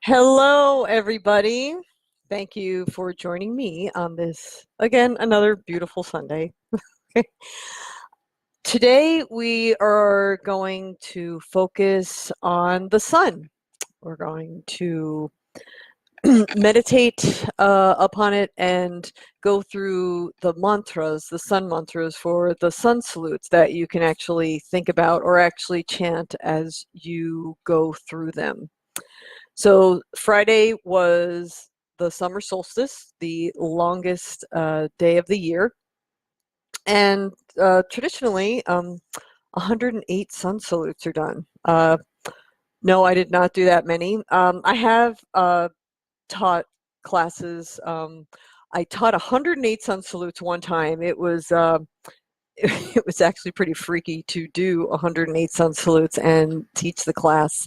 Hello, everybody. Thank you for joining me on this, again, another beautiful Sunday. Today, we are going to focus on the sun. We're going to meditate upon it and go through the mantras, the sun mantras for the sun salutes that you can actually think about or actually chant as you go through them. So Friday was the summer solstice, the longest day of the year. And traditionally, 108 sun salutes are done. No, I did not do that many. I have taught classes. I taught 108 sun salutes one time. It was it was actually pretty freaky to do 108 sun salutes and teach the class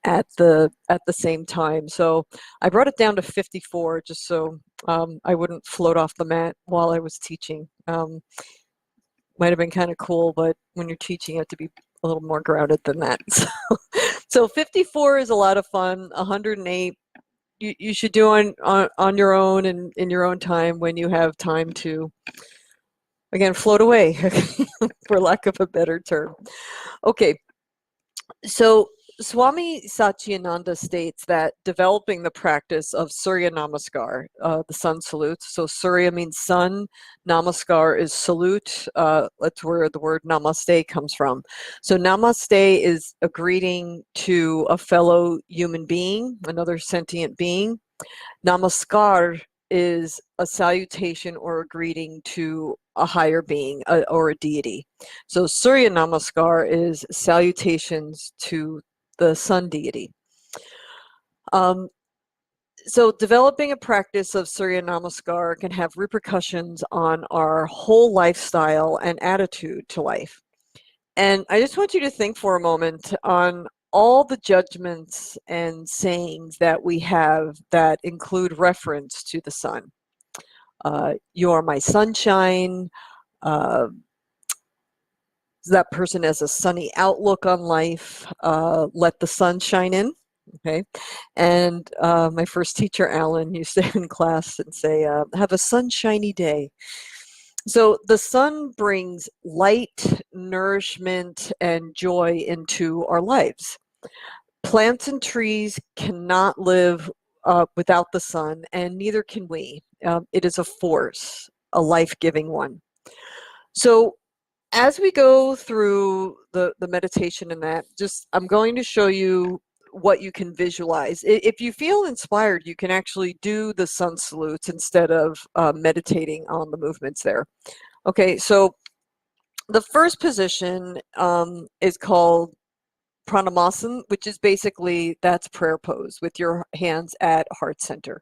at the same time. So I brought it down to 54 just so I wouldn't float off the mat while I was teaching. Might have been kind of cool, but when you're teaching, you have to be a little more grounded than that. So 54 is a lot of fun. 108 you should do on your own and in your own time when you have time to, again, float away, for lack of a better term. Okay, so Swami Satchidananda states that developing the practice of Surya Namaskar, the sun salutes, so Surya means sun, Namaskar is salute, that's where the word namaste comes from. So namaste is a greeting to a fellow human being, another sentient being. Namaskar is a salutation or a greeting to a higher being or a deity. So Surya Namaskar is salutations to the sun deity. So developing a practice of Surya Namaskar can have repercussions on our whole lifestyle and attitude to life. And I just want you to think for a moment on all the judgments and sayings that we have that include reference to the sun. You are my sunshine. That person has a sunny outlook on life. Let the sun shine in. Okay. And my first teacher, Alan, used to in class and say, have a sunshiny day. So the sun brings light, nourishment, and joy into our lives. Plants and trees cannot live without the sun, and neither can we. It is a force, a life-giving one. So as we go through the meditation and that, I'm going to show you what you can visualize. If you feel inspired, you can actually do the sun salutes instead of meditating on the movements there. Okay, so the first position is called Pranamasana, which is basically, that's prayer pose with your hands at heart center.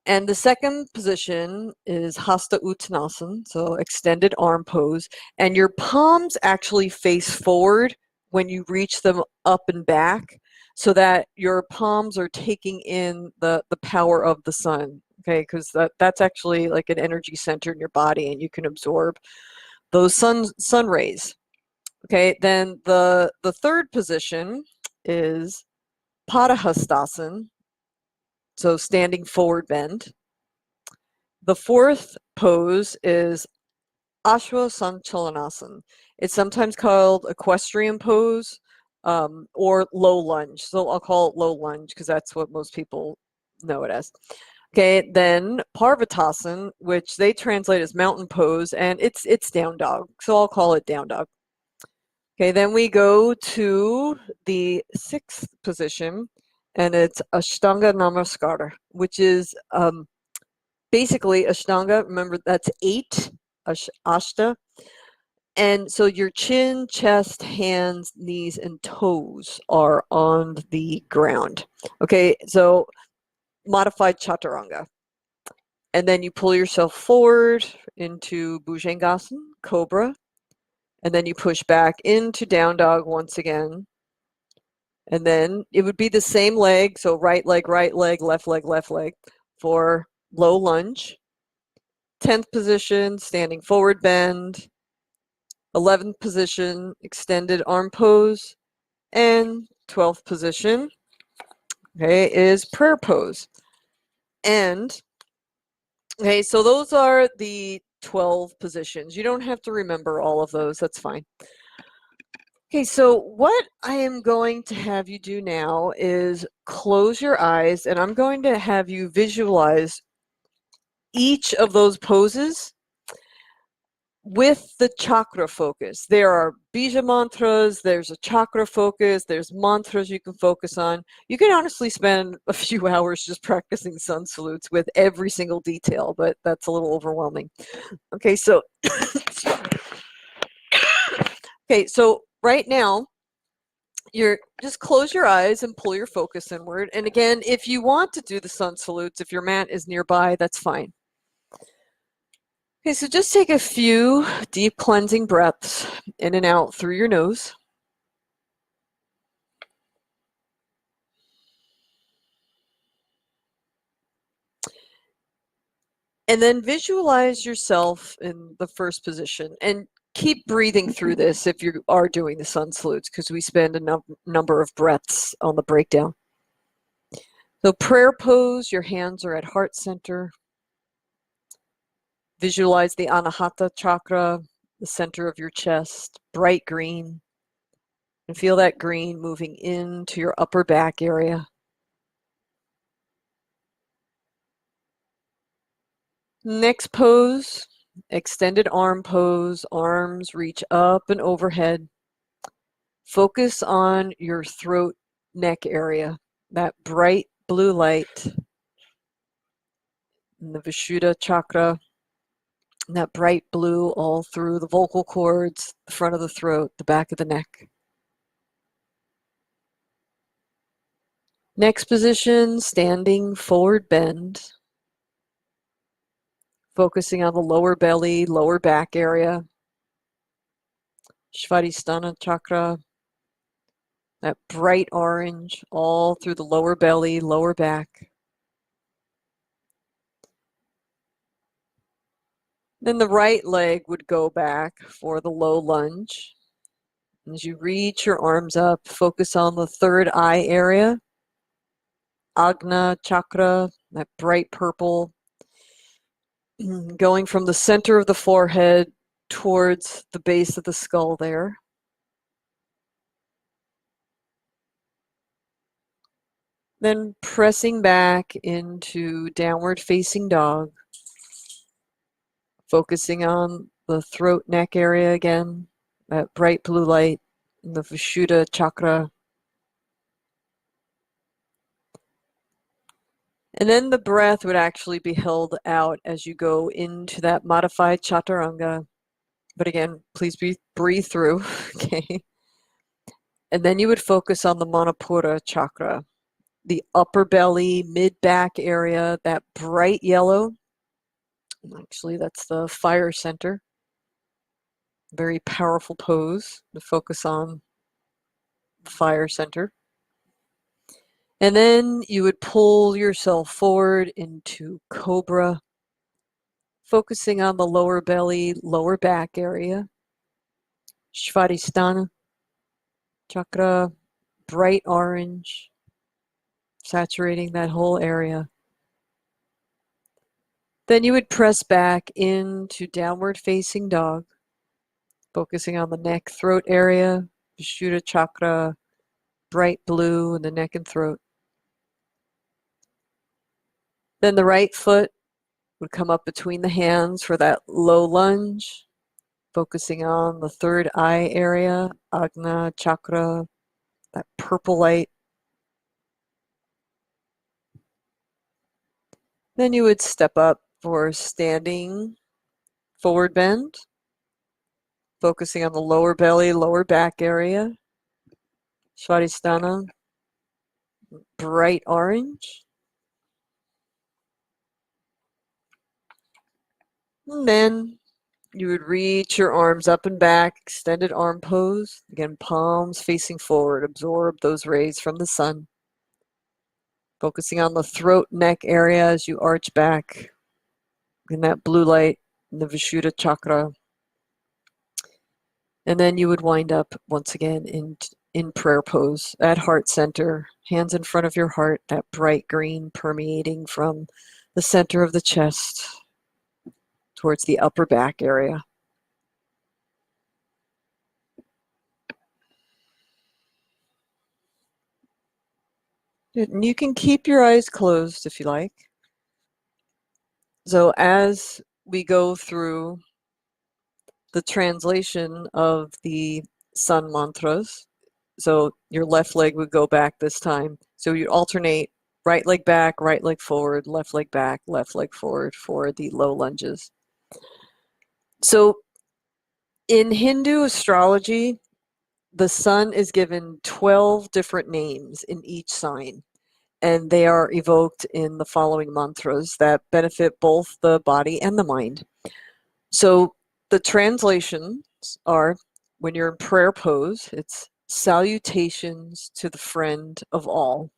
And the second position is Hasta Uttanasana, so extended arm pose, and your palms actually face forward when you reach them up and back, so that your palms are taking in the power of the sun, okay, because that's actually like an energy center in your body, and you can absorb those sun rays. Okay, then the third position is Padahastasana, so standing forward bend. The fourth pose is Ashwa Sanchalanasana. It's sometimes called equestrian pose or low lunge. So I'll call it low lunge because that's what most people know it as. Okay, then Parvatasana, which they translate as mountain pose, and it's down dog. So I'll call it down dog. Okay, then we go to the sixth position, and it's Ashtanga Namaskar, which is basically Ashtanga. Remember, that's 8, Ashta. And so your chin, chest, hands, knees, and toes are on the ground. Okay, so modified Chaturanga. And then you pull yourself forward into Bhujangasana, Cobra. And then you push back into down dog once again. And then it would be the same leg, so right leg, left leg for low lunge. 10th position, standing forward bend. 11th position, extended arm pose. And 12th position, okay, is prayer pose. And, okay, so those are the 12 positions. You don't have to remember all of those. That's fine. Okay, so what I am going to have you do now is close your eyes, and I'm going to have you visualize each of those poses with the chakra focus. There are bija mantras, there's a chakra focus, there's mantras you can focus on. You can honestly spend a few hours just practicing sun salutes with every single detail, but that's a little overwhelming. Okay, so okay, so right now you're just close your eyes and pull your focus inward. And again, if you want to do the sun salutes, if your mat is nearby, that's fine. Okay, so just take a few deep cleansing breaths in and out through your nose. And then visualize yourself in the first position and keep breathing through this if you are doing the sun salutes, because we spend a number of breaths on the breakdown. So prayer pose, your hands are at heart center. Visualize the Anahata chakra, the center of your chest, bright green. And feel that green moving into your upper back area. Next pose, extended arm pose, arms reach up and overhead. Focus on your throat, neck area, that bright blue light in the Vishuddha chakra, and that bright blue all through the vocal cords, the front of the throat, the back of the neck. Next position, standing forward bend. Focusing on the lower belly, lower back area. Svadhisthana chakra, that bright orange all through the lower belly, lower back. Then the right leg would go back for the low lunge. As you reach your arms up, focus on the third eye area. Agna chakra, that bright purple, going from the center of the forehead towards the base of the skull there. Then pressing back into downward facing dog. Focusing on the throat neck area again, that bright blue light in the Vishuddha chakra. And then the breath would actually be held out as you go into that modified chaturanga. But again, please breathe through, okay? And then you would focus on the Manipura chakra, the upper belly, mid-back area, that bright yellow. Actually, that's the fire center. Very powerful pose to focus on the fire center. And then you would pull yourself forward into cobra, focusing on the lower belly, lower back area. Svadhisthana chakra, bright orange, saturating that whole area. Then you would press back into downward facing dog, focusing on the neck, throat area, Vishuddha chakra, bright blue in the neck and throat. Then the right foot would come up between the hands for that low lunge, focusing on the third eye area, Agna chakra, that purple light. Then you would step up for standing forward bend, focusing on the lower belly, lower back area, Svadhisthana, bright orange. And then you would reach your arms up and back, extended arm pose. Again, palms facing forward. Absorb those rays from the sun. Focusing on the throat, neck area as you arch back in that blue light in the Vishuddha chakra. And then you would wind up once again in in prayer pose at heart center, hands in front of your heart, that bright green permeating from the center of the chest towards the upper back area. And you can keep your eyes closed if you like. So as we go through the translation of the sun mantras, so your left leg would go back this time. So you alternate right leg back, right leg forward, left leg back, left leg forward for the low lunges. So in Hindu astrology, the sun is given 12 different names in each sign, and they are evoked in the following mantras that benefit both the body and the mind. So the translations are, when you're in prayer pose, it's salutations to the friend of all.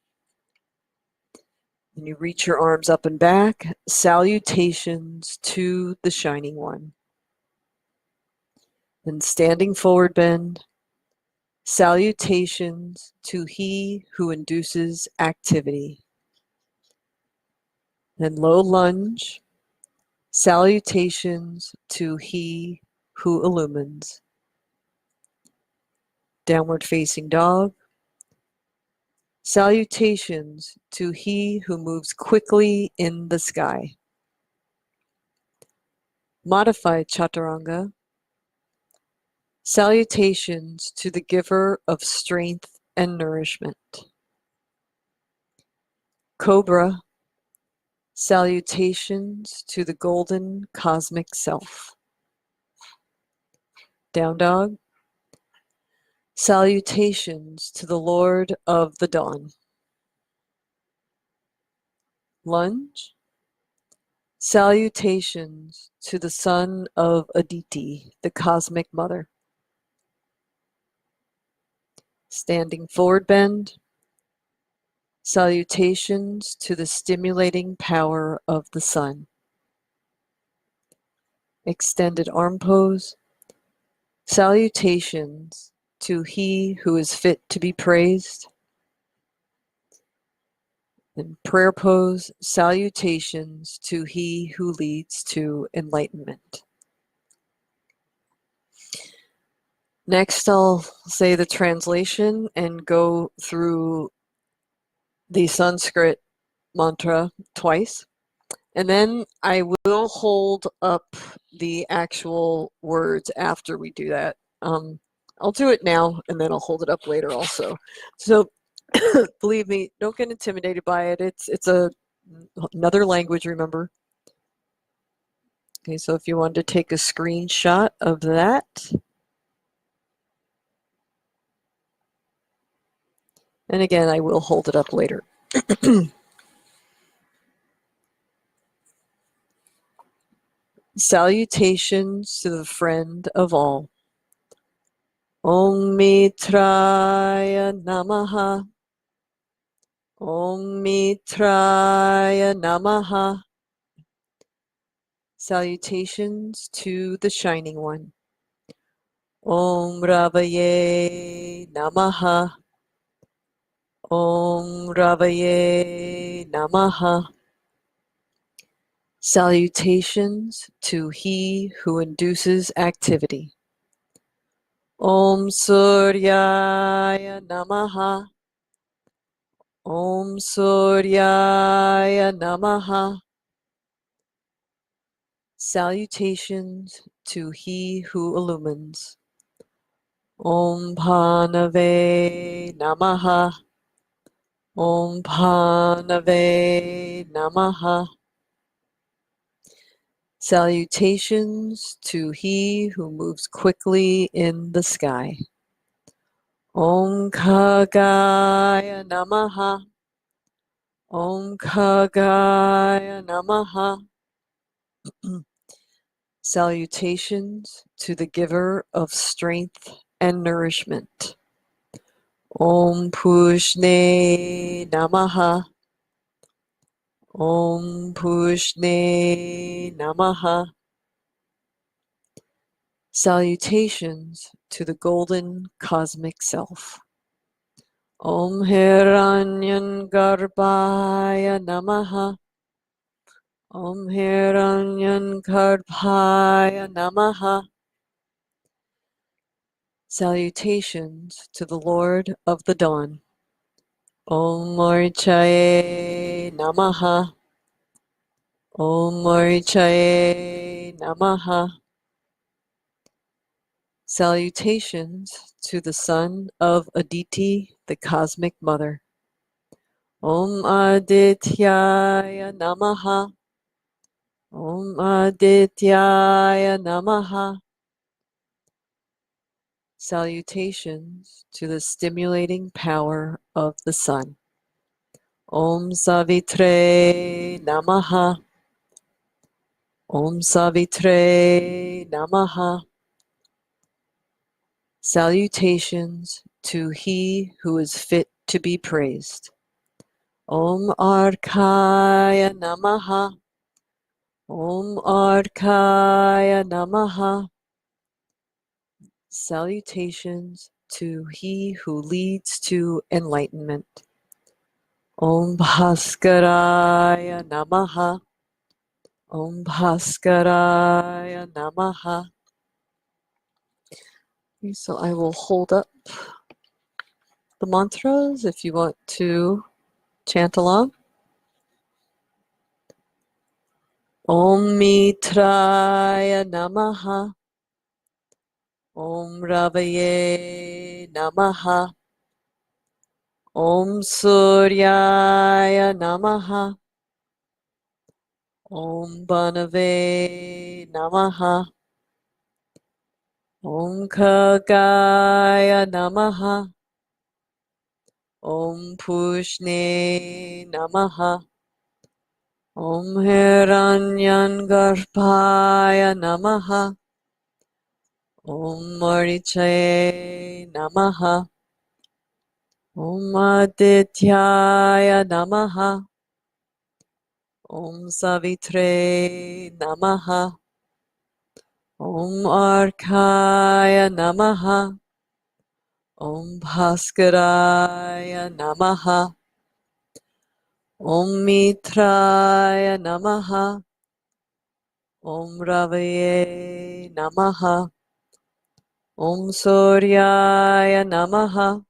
When you reach your arms up and back, salutations to the shining one. Then standing forward bend, salutations to he who induces activity. Then low lunge, salutations to he who illumines. Downward facing dog, salutations to he who moves quickly in the sky. Modified chaturanga, salutations to the giver of strength and nourishment. Cobra, salutations to the golden cosmic self. Down dog, salutations to the Lord of the dawn. Lunge, salutations to the son of Aditi, the cosmic mother. Standing forward bend, salutations to the stimulating power of the sun. Extended arm pose, salutations to he who is fit to be praised. In prayer pose, salutations to he who leads to enlightenment. Next, I'll say the translation and go through the Sanskrit mantra twice. And then I will hold up the actual words after we do that. I'll do it now and then I'll hold it up later also. So believe me, don't get intimidated by it. It's another language, remember. Okay, so if you wanted to take a screenshot of that. And again, I will hold it up later. Salutations to the friend of all. Om Mitraya Namaha. Om Mitraya Namaha. Salutations to the Shining One. Om Ravaye Namaha. Om Ravaye Namaha. Salutations to he who induces activity. Om Suryaya Namaha. Om Suryaya Namaha. Salutations to he who illumines. Om Panave Namaha. Om Panave Namaha. Salutations to he who moves quickly in the sky. Om Khagaya Namaha. Om Khagaya Namaha. Salutations to the giver of strength and nourishment. Om Pushne Namaha. Om Pushne Namaha. Salutations to the golden cosmic self. Om Hiranyangarbhaya Namaha. Om Hiranyangarbhaya Namaha. Salutations to the Lord of the Dawn. Om Marichaye Namaha. Om Marichaye Namaha. Salutations to the son of Aditi, the Cosmic Mother. Om Adityaya Namaha. Om Adityaya Namaha. Salutations to the stimulating power of the sun. Om Savitre Namaha. Om Savitre Namaha. Salutations to he who is fit to be praised. Om Arkaya Namaha. Om Arkaya Namaha. Salutations to he who leads to enlightenment. Om Bhaskaraya Namaha. Om Bhaskaraya Namaha. So I will hold up the mantras if you want to chant along. Om Mitraya Namaha. Om Ravaye Namaha. Om Suryaya Namaha. Om Banave Namaha. Om Kagaya Namaha. Om Pushne Namaha. Om Hiranyangarbhaya Namaha. Om Marichaye Namaha. Om Adityaya Namaha. Om Savitre Namaha. Om Arkaya Namaha. Om Bhaskaraya Namaha. Om Mitraya Namaha. Om Ravaye Namaha. Om Suryaya Namaha.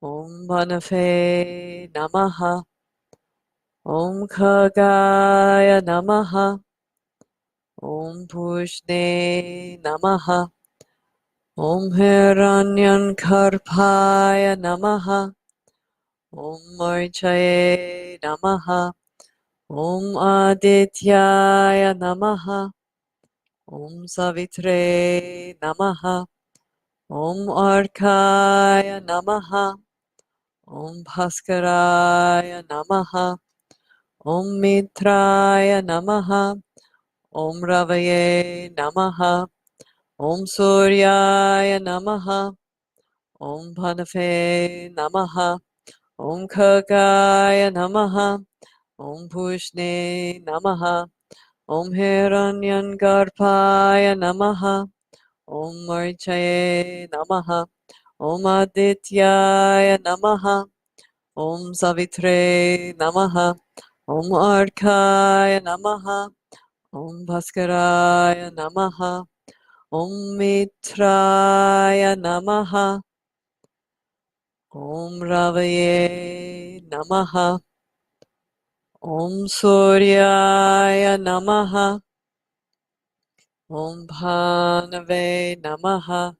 Om Banafe Namaha. Om Khagaya Namaha. Om Pushne Namaha. Om Hiranyangarbhaya Namaha. Om Marichaye Namaha. Om Adityaya Namaha. Om Savitre Namaha. Om Arkaya Namaha. Om Bhaskaraya Namaha. Om Mitraya Namaha. Om Ravaye Namaha. Om Suryaya Namaha. Om Bhanafe Namaha. Om Khagaya Namaha. Om Pushne Namaha. Om Hiranyangarbhaya Namaha. Om Marichaye Namaha. Om Adityaya Namaha. Om Savitre Namaha. Om Arkaya Namaha. Om Bhaskaraya Namaha. Om Mitraya Namaha. Om Ravaye Namaha. Om Suryaya Namaha. Om Bhanave Namaha.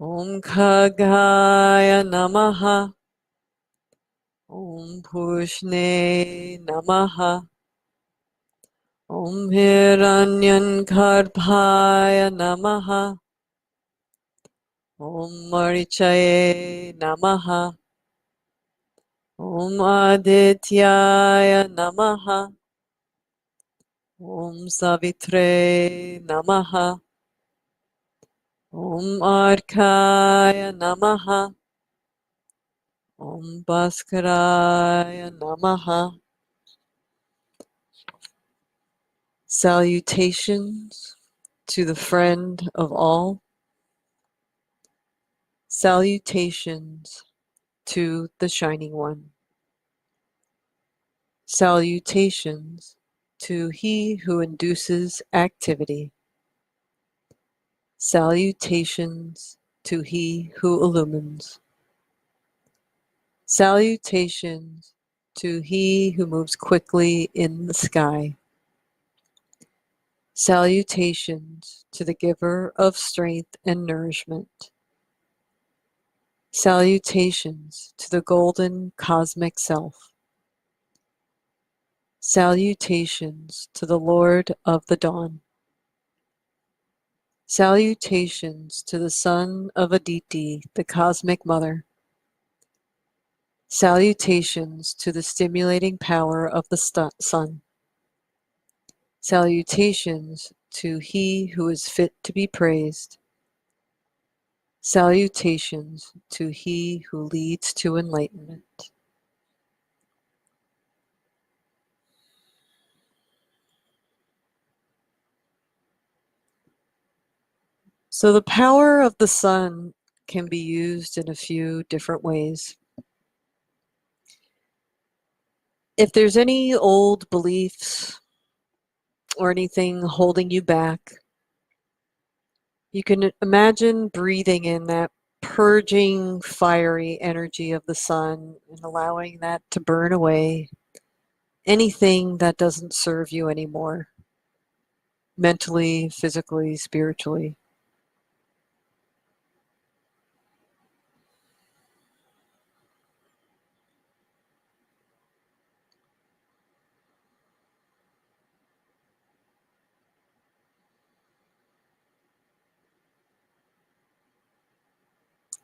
Om Khagaya Namaha. Om Pushne Namaha. Om Hiranyangarbhaya Namaha. Om Marichaye Namaha. Om Adityaya Namaha. Om Savitre Namaha. Om Arkaya Namaha. Om Bhaskaraya Namaha. Salutations to the friend of all. Salutations to the Shining One. Salutations to He who induces activity. Salutations to He who illumines. Salutations to He who moves quickly in the sky. Salutations to the giver of strength and nourishment. Salutations to the golden cosmic self. Salutations to the Lord of the dawn. Salutations to the son of Aditi, the cosmic mother. Salutations to the stimulating power of the sun. Salutations to he who is fit to be praised. Salutations to he who leads to enlightenment. So the power of the sun can be used in a few different ways. If there's any old beliefs or anything holding you back, you can imagine breathing in that purging, fiery energy of the sun and allowing that to burn away anything that doesn't serve you anymore, mentally, physically, spiritually.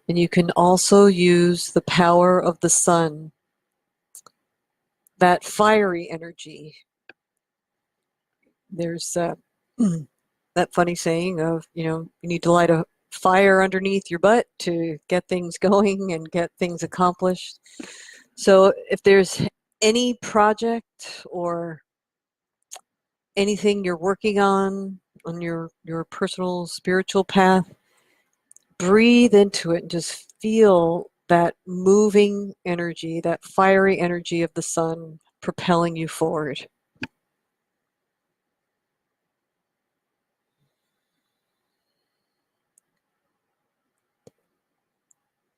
And you can also use the power of the sun, that fiery energy. There's that funny saying of, you need to light a fire underneath your butt to get things going and get things accomplished. So if there's any project or anything you're working on your personal spiritual path, breathe into it and just feel that moving energy, that fiery energy of the sun propelling you forward.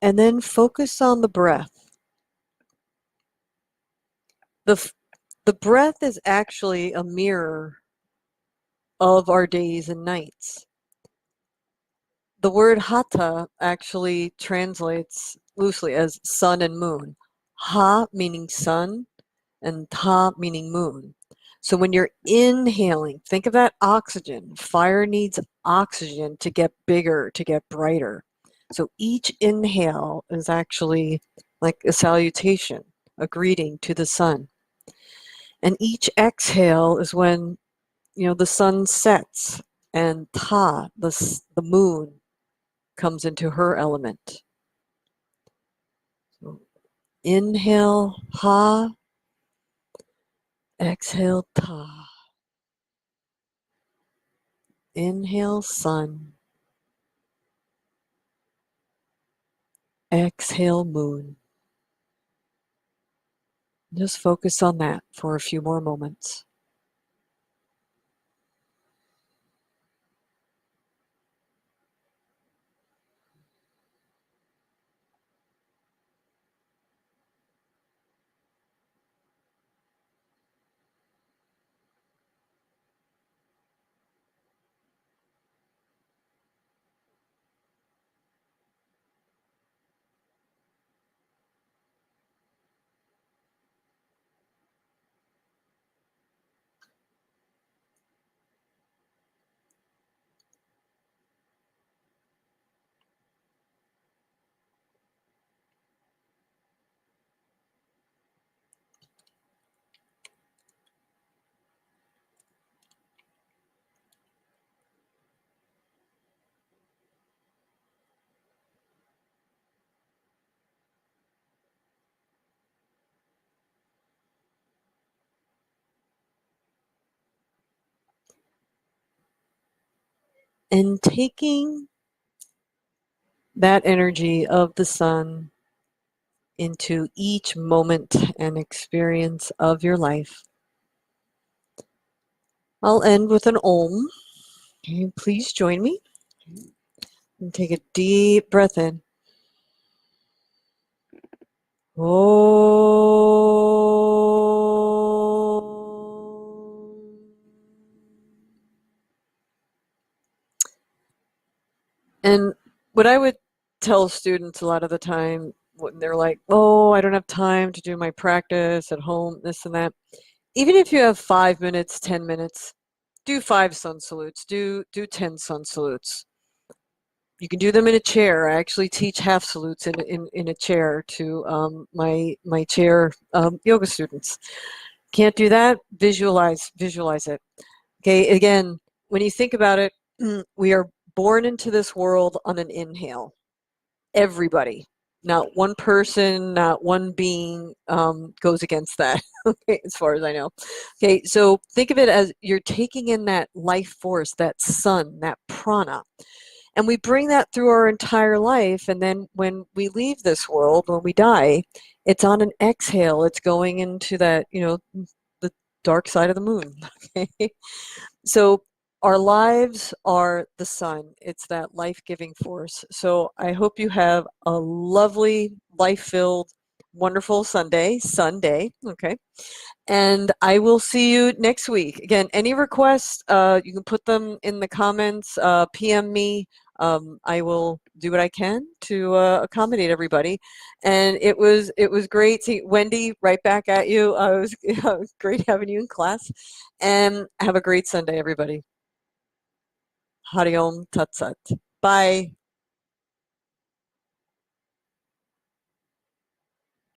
And then focus on the breath. The breath is actually a mirror of our days and nights. The word hata actually translates loosely as sun and moon. Ha meaning sun and ta meaning moon. So when you're inhaling, think of that oxygen. Fire needs oxygen to get bigger, to get brighter. So each inhale is actually like a salutation, a greeting to the sun. And each exhale is when, the sun sets and ta, the moon, comes into her element. So inhale ha, exhale ta. Inhale sun, exhale moon. Just focus on that for a few more moments. And taking that energy of the sun into each moment and experience of your life. I'll end with an Om. Okay, please join me and take a deep breath in. Om. And what I would tell students a lot of the time when they're like, oh, I don't have time to do my practice at home, this and that. Even if you have 5 minutes, 10 minutes, do 5 sun salutes, do 10 sun salutes. You can do them in a chair. I actually teach half salutes in a chair to my chair yoga students. Can't do that? Visualize it. Okay, again, when you think about it, we are born into this world on an inhale. Everybody, not one person, not one being goes against that, okay, as far as I know. Okay, so think of it as you're taking in that life force, that sun, that prana, and we bring that through our entire life. And then when we leave this world, when we die, it's on an exhale. It's going into that, the dark side of the moon. Okay, so our lives are the sun. It's that life-giving force. So I hope you have a lovely, life-filled, wonderful Sunday, okay? And I will see you next week. Again, any requests, you can put them in the comments, PM me. I will do what I can to accommodate everybody. And it was great. See, Wendy, right back at you. It was great having you in class. And have a great Sunday, everybody. Hari Om Tat Sat. Bye.